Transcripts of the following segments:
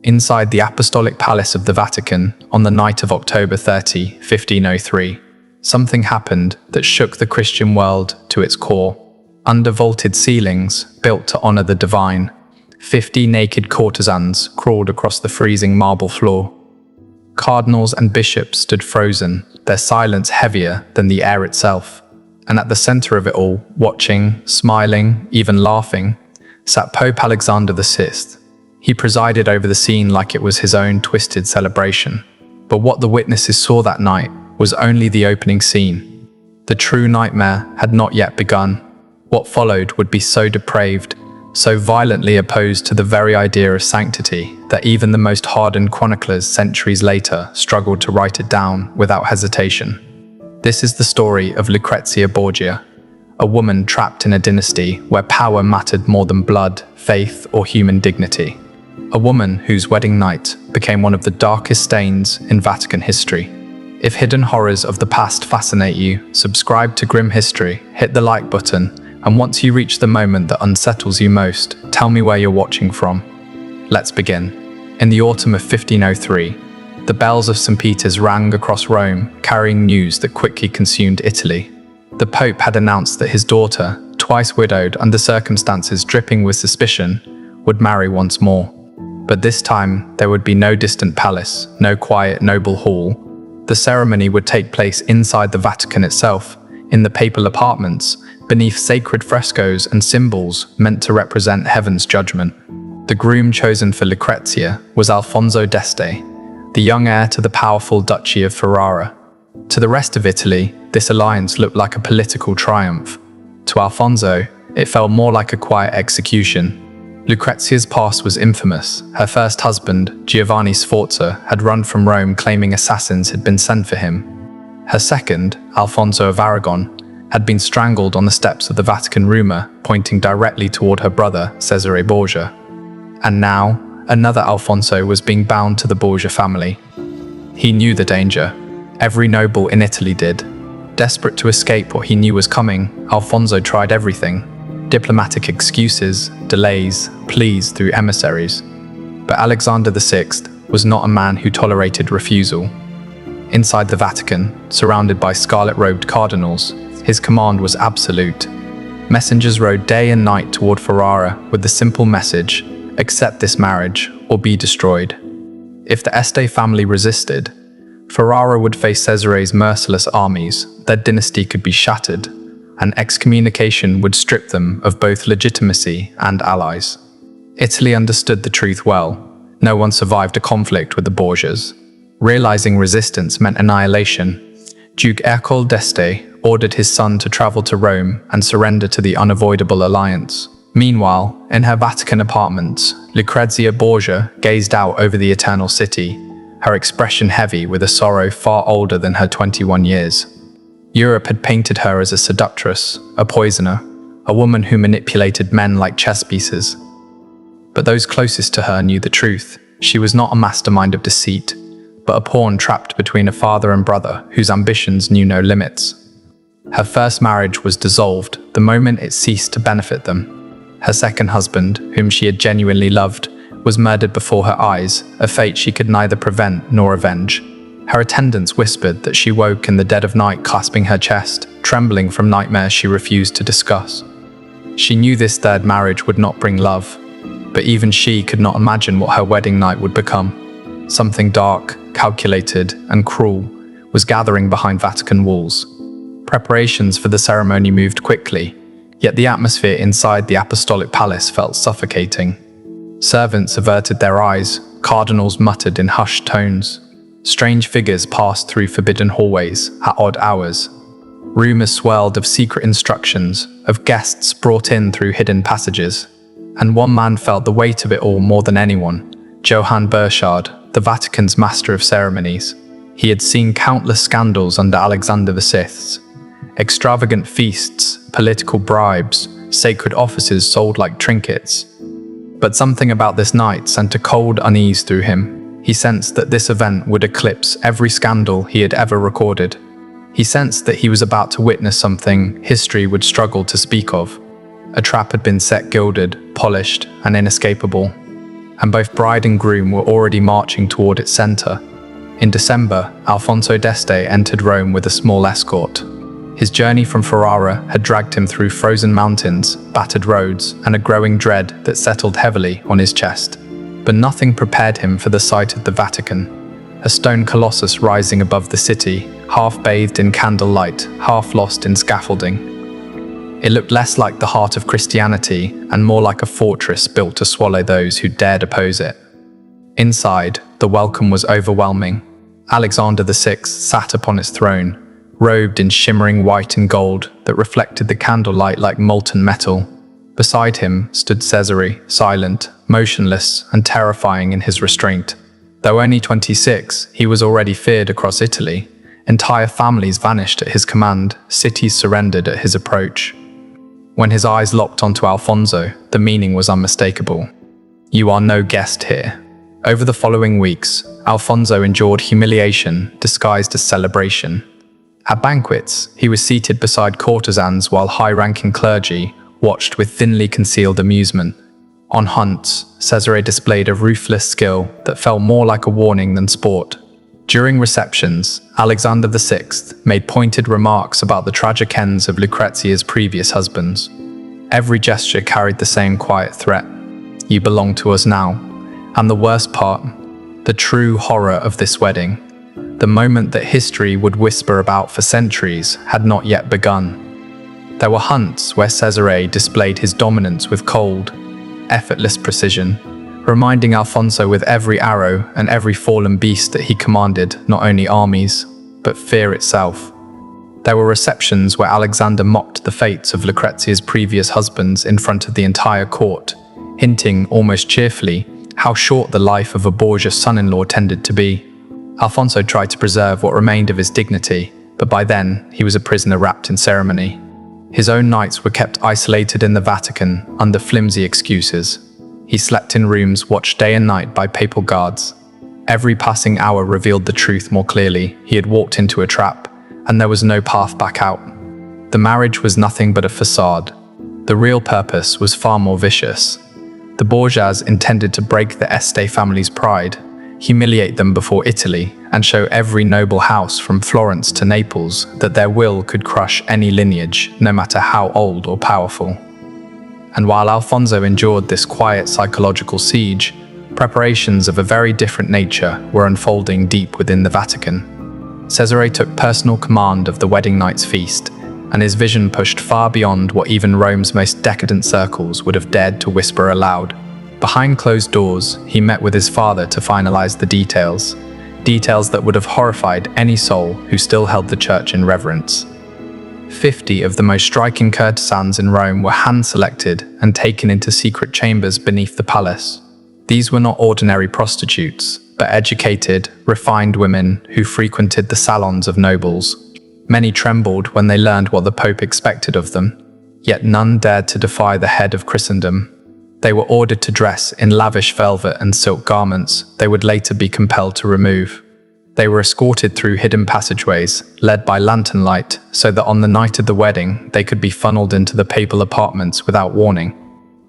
inside the Apostolic Palace of the Vatican on the night of October 30, 1503, something happened that shook the Christian world to its core. Under vaulted ceilings, built to honor the divine, 50 naked courtesans crawled across the freezing marble floor. Cardinals and bishops stood frozen, their silence heavier than the air itself. And at the center of it all, watching, smiling, even laughing, sat Pope Alexander VI. He presided over the scene like it was his own twisted celebration. But what the witnesses saw that night was only the opening scene. The true nightmare had not yet begun. What followed would be so depraved, so violently opposed to the very idea of sanctity, that even the most hardened chroniclers centuries later struggled to write it down without hesitation. This is the story of Lucrezia Borgia, a woman trapped in a dynasty where power mattered more than blood, faith, or human dignity. A woman whose wedding night became one of the darkest stains in Vatican history. If hidden horrors of the past fascinate you, subscribe to Grim History, hit the like button, and once you reach the moment that unsettles you most, tell me where you're watching from. Let's begin. In the autumn of 1503, the bells of St. Peter's rang across Rome, carrying news that quickly consumed Italy. The Pope had announced that his daughter, twice widowed under circumstances dripping with suspicion, would marry once more. But this time, there would be no distant palace, no quiet noble hall. The ceremony would take place inside the Vatican itself, in the papal apartments, beneath sacred frescoes and symbols meant to represent heaven's judgment. The groom chosen for Lucrezia was Alfonso d'Este, the young heir to the powerful Duchy of Ferrara. To the rest of Italy, this alliance looked like a political triumph. To Alfonso, it felt more like a quiet execution. Lucrezia's past was infamous. Her first husband, Giovanni Sforza, had run from Rome claiming assassins had been sent for him. Her second, Alfonso of Aragon, had been strangled on the steps of the Vatican, rumor pointing directly toward her brother, Cesare Borgia. And now, another Alfonso was being bound to the Borgia family. He knew the danger. Every noble in Italy did. Desperate to escape what he knew was coming, Alfonso tried everything. Diplomatic excuses, delays, pleas through emissaries. But Alexander VI was not a man who tolerated refusal. Inside the Vatican, surrounded by scarlet-robed cardinals, his command was absolute. Messengers rode day and night toward Ferrara with the simple message, accept this marriage or be destroyed. If the Este family resisted, Ferrara would face Cesare's merciless armies, their dynasty could be shattered, and excommunication would strip them of both legitimacy and allies. Italy understood the truth well. No one survived a conflict with the Borgias. Realizing resistance meant annihilation, Duke Ercole d'Este ordered his son to travel to Rome and surrender to the unavoidable alliance. Meanwhile, in her Vatican apartments, Lucrezia Borgia gazed out over the eternal city, her expression heavy with a sorrow far older than her 21 years. Europe had painted her as a seductress, a poisoner, a woman who manipulated men like chess pieces. But those closest to her knew the truth. She was not a mastermind of deceit, but a pawn trapped between a father and brother whose ambitions knew no limits. Her first marriage was dissolved the moment it ceased to benefit them. Her second husband, whom she had genuinely loved, was murdered before her eyes, a fate she could neither prevent nor avenge. Her attendants whispered that she woke in the dead of night clasping her chest, trembling from nightmares she refused to discuss. She knew this third marriage would not bring love, but even she could not imagine what her wedding night would become. Something dark, calculated, and cruel was gathering behind Vatican walls. Preparations for the ceremony moved quickly, yet the atmosphere inside the Apostolic Palace felt suffocating. Servants averted their eyes, cardinals muttered in hushed tones. Strange figures passed through forbidden hallways at odd hours. Rumors swirled of secret instructions, of guests brought in through hidden passages. And one man felt the weight of it all more than anyone, Johann Burchard, the Vatican's master of ceremonies. He had seen countless scandals under Alexander VI. Extravagant feasts, political bribes, sacred offices sold like trinkets. But something about this night sent a cold unease through him. He sensed that this event would eclipse every scandal he had ever recorded. He sensed that he was about to witness something history would struggle to speak of. A trap had been set, gilded, polished, and inescapable. and both bride and groom were already marching toward its center. In December, Alfonso d'Este entered Rome with a small escort. His journey from Ferrara had dragged him through frozen mountains, battered roads, and a growing dread that settled heavily on his chest. But nothing prepared him for the sight of the Vatican, a stone colossus rising above the city, half bathed in candlelight, half lost in scaffolding. It looked less like the heart of Christianity and more like a fortress built to swallow those who dared oppose it. Inside, the welcome was overwhelming. Alexander VI sat upon its throne, robed in shimmering white and gold that reflected the candlelight like molten metal. Beside him stood Cesare, silent, motionless, and terrifying in his restraint. Though only 26, he was already feared across Italy. Entire families vanished at his command, cities surrendered at his approach. When his eyes locked onto Alfonso, the meaning was unmistakable. "You are no guest here." Over the following weeks, Alfonso endured humiliation disguised as celebration. At banquets, he was seated beside courtesans while high-ranking clergy watched with thinly concealed amusement. On hunts, Cesare displayed a ruthless skill that felt more like a warning than sport. During receptions, Alexander VI made pointed remarks about the tragic ends of Lucrezia's previous husbands. Every gesture carried the same quiet threat: "You belong to us now." And the worst part, the true horror of this wedding, the moment that history would whisper about for centuries, had not yet begun. There were hunts where Cesare displayed his dominance with cold, effortless precision, reminding Alfonso with every arrow and every fallen beast that he commanded not only armies, but fear itself. There were receptions where Alexander mocked the fates of Lucrezia's previous husbands in front of the entire court, hinting almost cheerfully how short the life of a Borgia son-in-law tended to be. Alfonso tried to preserve what remained of his dignity, but by then he was a prisoner wrapped in ceremony. His own nights were kept isolated in the Vatican under flimsy excuses. He slept in rooms watched day and night by papal guards. Every passing hour revealed the truth more clearly. He had walked into a trap, and there was no path back out. The marriage was nothing but a facade. The real purpose was far more vicious. The Borgias intended to break the Este family's pride, humiliate them before Italy, and show every noble house from Florence to Naples that their will could crush any lineage, no matter how old or powerful. And while Alfonso endured this quiet psychological siege, preparations of a very different nature were unfolding deep within the Vatican. Cesare took personal command of the wedding night's feast, and his vision pushed far beyond what even Rome's most decadent circles would have dared to whisper aloud. Behind closed doors, he met with his father to finalize the details that would have horrified any soul who still held the church in reverence. 50 of the most striking courtesans in Rome were hand-selected and taken into secret chambers beneath the palace. These were not ordinary prostitutes, but educated, refined women who frequented the salons of nobles. Many trembled when they learned what the Pope expected of them, yet none dared to defy the head of Christendom. They were ordered to dress in lavish velvet and silk garments they would later be compelled to remove. They were escorted through hidden passageways, led by lantern light, so that on the night of the wedding they could be funneled into the papal apartments without warning.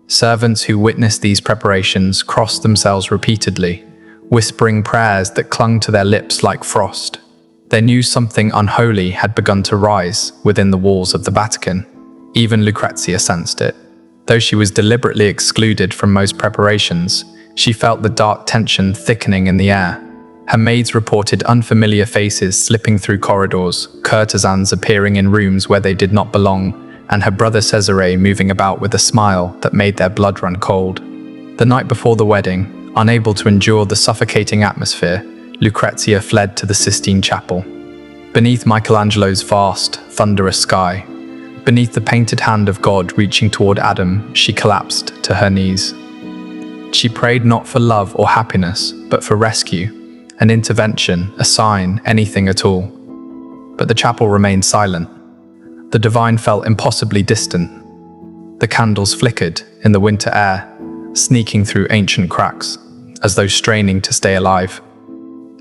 Servants who witnessed these preparations crossed themselves repeatedly, whispering prayers that clung to their lips like frost. They knew something unholy had begun to rise within the walls of the Vatican. Even Lucrezia sensed it. Though she was deliberately excluded from most preparations, she felt the dark tension thickening in the air. Her maids reported unfamiliar faces slipping through corridors, courtesans appearing in rooms where they did not belong, and her brother Cesare moving about with a smile that made their blood run cold. The night before the wedding, unable to endure the suffocating atmosphere, Lucrezia fled to the Sistine Chapel. Beneath Michelangelo's vast, thunderous sky, beneath the painted hand of God reaching toward Adam, she collapsed to her knees. She prayed not for love or happiness, but for rescue, an intervention, a sign, anything at all. But the chapel remained silent. The divine felt impossibly distant. The candles flickered in the winter air, sneaking through ancient cracks, as though straining to stay alive.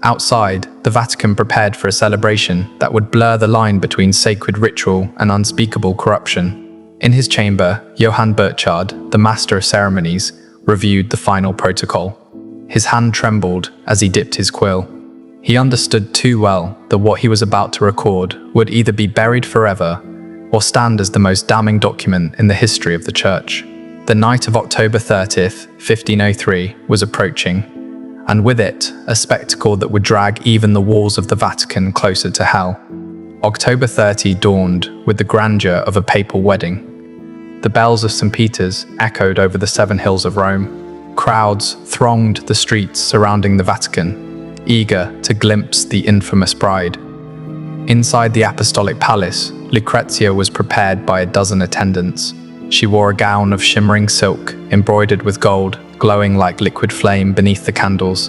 Outside, the Vatican prepared for a celebration that would blur the line between sacred ritual and unspeakable corruption. In his chamber, Johann Burchard, the master of ceremonies, reviewed the final protocol. His hand trembled as he dipped his quill. He understood too well that what he was about to record would either be buried forever or stand as the most damning document in the history of the Church. The night of October 30th, 1503 was approaching, and with it, a spectacle that would drag even the walls of the Vatican closer to hell. October 30 dawned with the grandeur of a papal wedding. The bells of St. Peter's echoed over the 7 hills of Rome. Crowds thronged the streets surrounding the Vatican, eager to glimpse the infamous bride. Inside the Apostolic Palace, Lucrezia was prepared by a dozen attendants. She wore a gown of shimmering silk, embroidered with gold, glowing like liquid flame beneath the candles.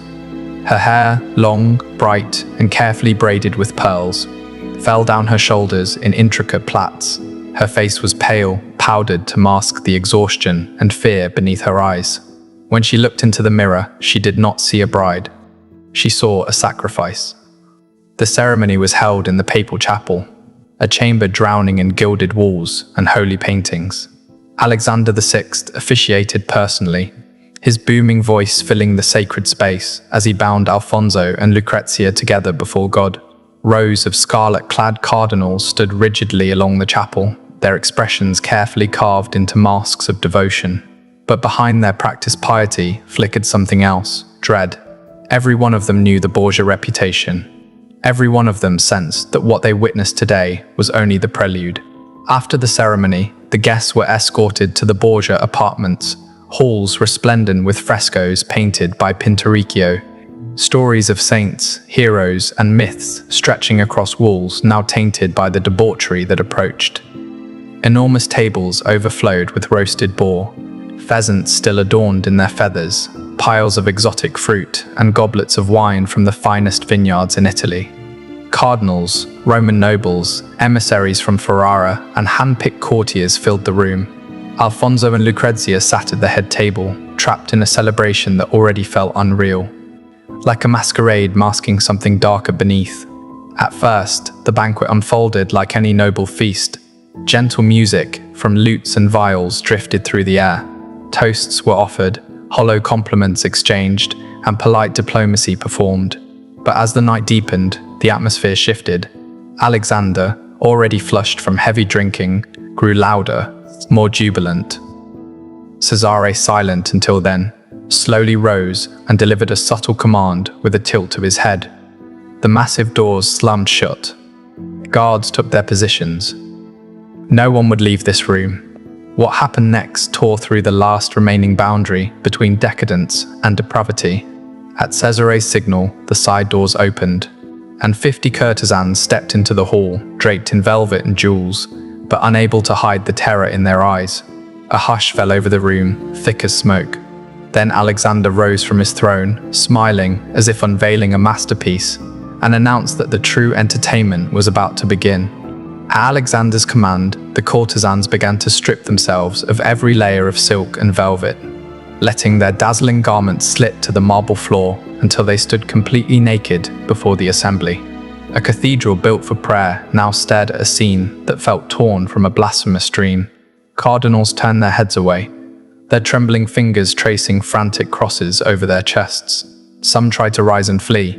Her hair, long, bright, and carefully braided with pearls, fell down her shoulders in intricate plaits. Her face was pale, powdered to mask the exhaustion and fear beneath her eyes. When she looked into the mirror, she did not see a bride. She saw a sacrifice. The ceremony was held in the papal chapel, a chamber drowning in gilded walls and holy paintings. Alexander VI officiated personally, his booming voice filling the sacred space as he bound Alfonso and Lucrezia together before God. Rows of scarlet-clad cardinals stood rigidly along the chapel, their expressions carefully carved into masks of devotion. But behind their practiced piety flickered something else, dread. Every one of them knew the Borgia reputation. Every one of them sensed that what they witnessed today was only the prelude. After the ceremony, the guests were escorted to the Borgia apartments, halls resplendent with frescoes painted by Pinturicchio. Stories of saints, heroes, and myths stretching across walls now tainted by the debauchery that approached. Enormous tables overflowed with roasted boar, pheasants still adorned in their feathers, piles of exotic fruit, and goblets of wine from the finest vineyards in Italy. Cardinals, Roman nobles, emissaries from Ferrara, and hand-picked courtiers filled the room. Alfonso and Lucrezia sat at the head table, trapped in a celebration that already felt unreal, like a masquerade masking something darker beneath. At first, the banquet unfolded like any noble feast. Gentle music from lutes and viols drifted through the air. Toasts were offered, hollow compliments exchanged, and polite diplomacy performed. But as the night deepened, the atmosphere shifted. Alexander, already flushed from heavy drinking, grew louder, more jubilant. Cesare, silent until then, slowly rose and delivered a subtle command with a tilt of his head. The massive doors slammed shut. Guards took their positions. No one would leave this room. What happened next tore through the last remaining boundary between decadence and depravity. At Cesare's signal, the side doors opened, and 50 courtesans stepped into the hall, draped in velvet and jewels, but unable to hide the terror in their eyes. A hush fell over the room, thick as smoke. Then Alexander rose from his throne, smiling as if unveiling a masterpiece, and announced that the true entertainment was about to begin. At Alexander's command, the courtesans began to strip themselves of every layer of silk and velvet, letting their dazzling garments slip to the marble floor until they stood completely naked before the assembly. A cathedral built for prayer now stared at a scene that felt torn from a blasphemous dream. Cardinals turned their heads away, their trembling fingers tracing frantic crosses over their chests. Some tried to rise and flee,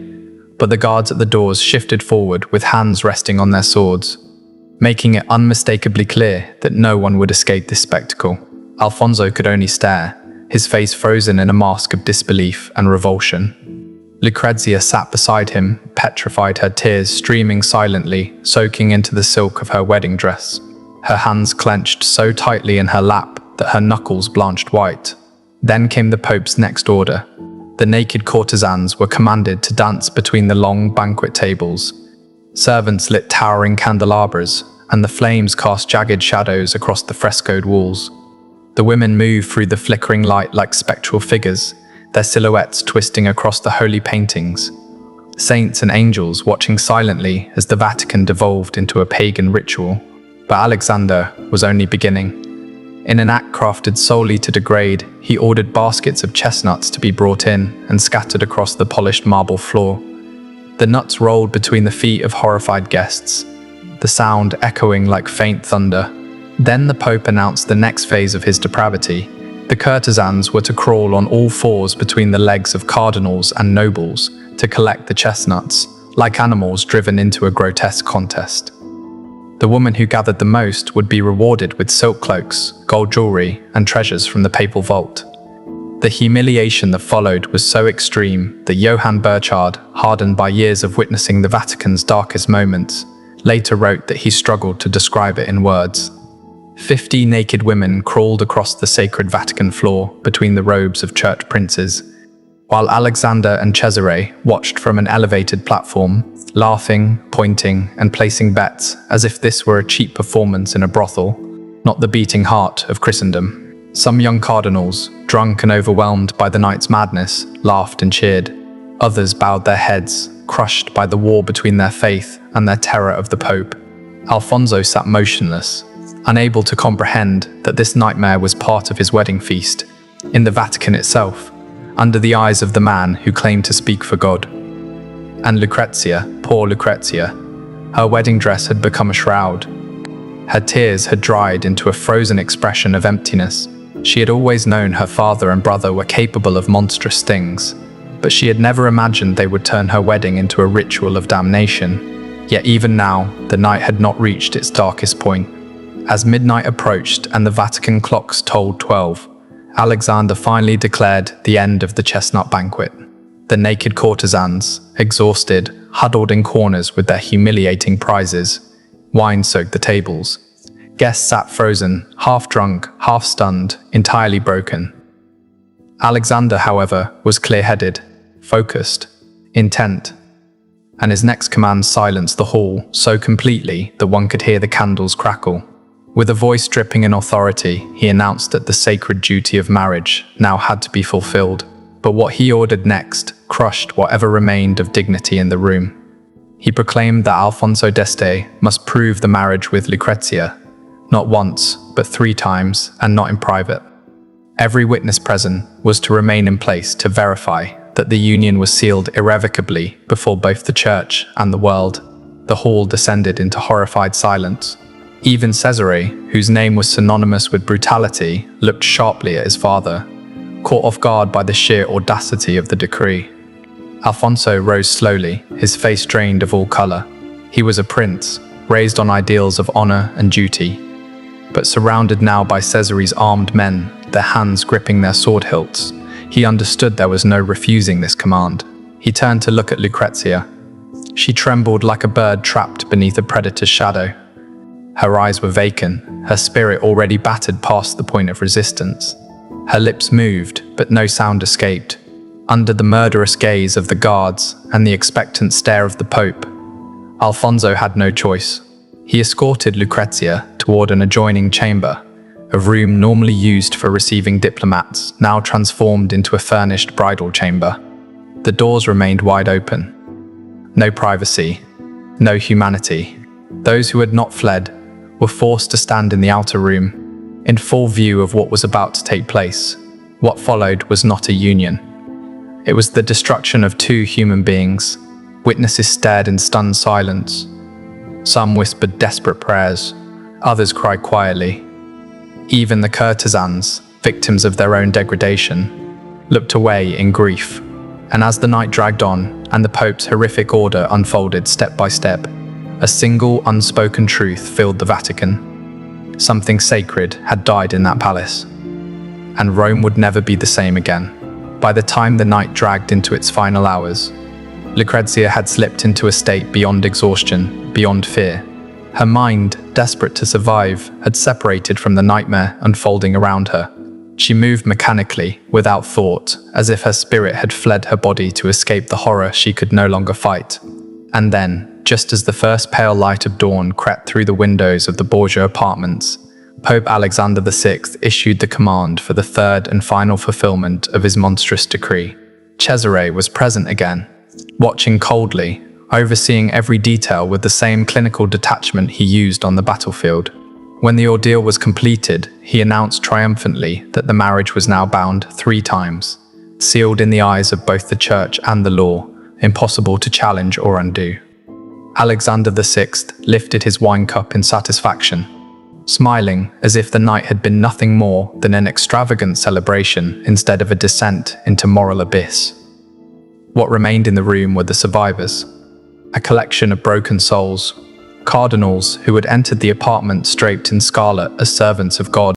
but the guards at the doors shifted forward with hands resting on their swords, making it unmistakably clear that no one would escape this spectacle. Alfonso could only stare, his face frozen in a mask of disbelief and revulsion. Lucrezia sat beside him, petrified, her tears streaming silently, soaking into the silk of her wedding dress. Her hands clenched so tightly in her lap that her knuckles blanched white. Then came the Pope's next order. The naked courtesans were commanded to dance between the long banquet tables. Servants lit towering candelabras, and the flames cast jagged shadows across the frescoed walls. The women moved through the flickering light like spectral figures, their silhouettes twisting across the holy paintings. Saints and angels watching silently as the Vatican devolved into a pagan ritual. But Alexander was only beginning. In an act crafted solely to degrade, he ordered baskets of chestnuts to be brought in and scattered across the polished marble floor. The nuts rolled between the feet of horrified guests, the sound echoing like faint thunder. Then the Pope announced the next phase of his depravity. The courtesans were to crawl on all fours between the legs of cardinals and nobles to collect the chestnuts, like animals driven into a grotesque contest. The woman who gathered the most would be rewarded with silk cloaks, gold jewelry, and treasures from the papal vault. The humiliation that followed was so extreme that Johann Burchard, hardened by years of witnessing the Vatican's darkest moments, later wrote that he struggled to describe it in words. 50 naked women crawled across the sacred Vatican floor between the robes of church princes, while Alexander and Cesare watched from an elevated platform, laughing, pointing, and placing bets as if this were a cheap performance in a brothel, not the beating heart of Christendom. Some young cardinals, drunk and overwhelmed by the night's madness, laughed and cheered. Others bowed their heads, crushed by the war between their faith and their terror of the Pope. Alfonso sat motionless, unable to comprehend that this nightmare was part of his wedding feast, in the Vatican itself, under the eyes of the man who claimed to speak for God. And Lucrezia, poor Lucrezia, her wedding dress had become a shroud. Her tears had dried into a frozen expression of emptiness. She had always known her father and brother were capable of monstrous things, but she had never imagined they would turn her wedding into a ritual of damnation. Yet even now, the night had not reached its darkest point. As midnight approached and the Vatican clocks tolled 12, Alexander finally declared the end of the Chestnut Banquet. The naked courtesans, exhausted, huddled in corners with their humiliating prizes. Wine soaked the tables. Guests sat frozen, half drunk, half stunned, entirely broken. Alexander, however, was clear-headed, focused, intent, and his next command silenced the hall so completely that one could hear the candles crackle. With a voice dripping in authority, he announced that the sacred duty of marriage now had to be fulfilled. But what he ordered next crushed whatever remained of dignity in the room. He proclaimed that Alfonso d'Este must prove the marriage with Lucrezia, not once, but 3 times, and not in private. Every witness present was to remain in place to verify that the union was sealed irrevocably before both the church and the world. The hall descended into horrified silence. Even Cesare, whose name was synonymous with brutality, looked sharply at his father, caught off guard by the sheer audacity of the decree. Alfonso rose slowly, his face drained of all color. He was a prince, raised on ideals of honor and duty, but surrounded now by Cesare's armed men, their hands gripping their sword hilts. He understood there was no refusing this command. He turned to look at Lucrezia. She trembled like a bird trapped beneath a predator's shadow. Her eyes were vacant, her spirit already battered past the point of resistance. Her lips moved, but no sound escaped. Under the murderous gaze of the guards and the expectant stare of the Pope, Alfonso had no choice. He escorted Lucrezia toward an adjoining chamber, a room normally used for receiving diplomats, now transformed into a furnished bridal chamber. The doors remained wide open. No privacy, no humanity. Those who had not fled were forced to stand in the outer room, in full view of what was about to take place. What followed was not a union. It was the destruction of 2 human beings. Witnesses stared in stunned silence. Some whispered desperate prayers, others cried quietly. Even the courtesans, victims of their own degradation, looked away in grief. And as the night dragged on and the Pope's horrific order unfolded step by step, a single unspoken truth filled the Vatican. Something sacred had died in that palace, and Rome would never be the same again. By the time the night dragged into its final hours, Lucrezia had slipped into a state beyond exhaustion, beyond fear. Her mind, desperate to survive, had separated from the nightmare unfolding around her. She moved mechanically, without thought, as if her spirit had fled her body to escape the horror she could no longer fight. And then, just as the first pale light of dawn crept through the windows of the Borgia apartments, Pope Alexander VI issued the command for the 3rd and final fulfillment of his monstrous decree. Cesare was present again, watching coldly, overseeing every detail with the same clinical detachment he used on the battlefield. When the ordeal was completed, he announced triumphantly that the marriage was now bound 3 times, sealed in the eyes of both the church and the law, impossible to challenge or undo. Alexander VI lifted his wine cup in satisfaction. smiling as if the night had been nothing more than an extravagant celebration instead of a descent into moral abyss. What remained in the room were the survivors, a collection of broken souls, cardinals who had entered the apartment draped in scarlet as servants of God,